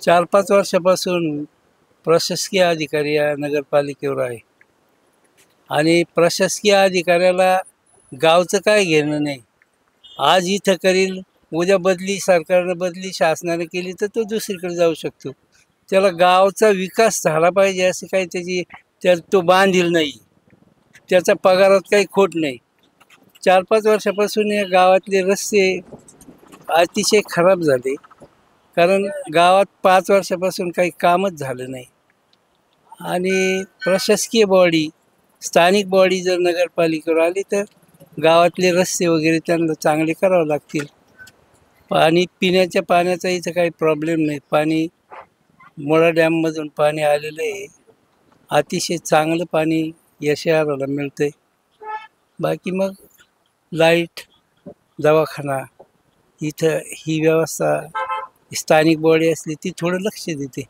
4-5 वर्षापासून प्रशासकीय अधिकारी या नगरपालिकेवर आहे आणि प्रशासकीय अधिकाऱ्याला गावचं काय घेणं नाही. आज इथं करील, उद्या बदली सरकारनं बदली शासनाने केली तर तो दुसरीकडे जाऊ शकतो. त्याला गावचा विकास झाला पाहिजे असं काही तो बांधील नाही. त्याचा पगारात काही खोट नाही. 4-5 वर्षापासून या गावातले रस्ते अतिशय खराब झाले, कारण गावात 5 वर्षापासून काही कामच झालं नाही. आणि प्रशासकीय बॉडी, स्थानिक बॉडी जर नगरपालिकेवर आली तर गावातले रस्ते वगैरे त्यांना चांगले करावे लागतील. पाणी, पिण्याच्या पाण्याचा इथं काही प्रॉब्लेम नाही. पाणी मुळा डॅममधून पाणी आलेलं आहे. अतिशय चांगलं पाणी या शहराला मिळतंय. बाकी मग लाईट, दवाखाना, इथं ही व्यवस्था स्थानिक बॉडी असली ती थोडं लक्ष देते.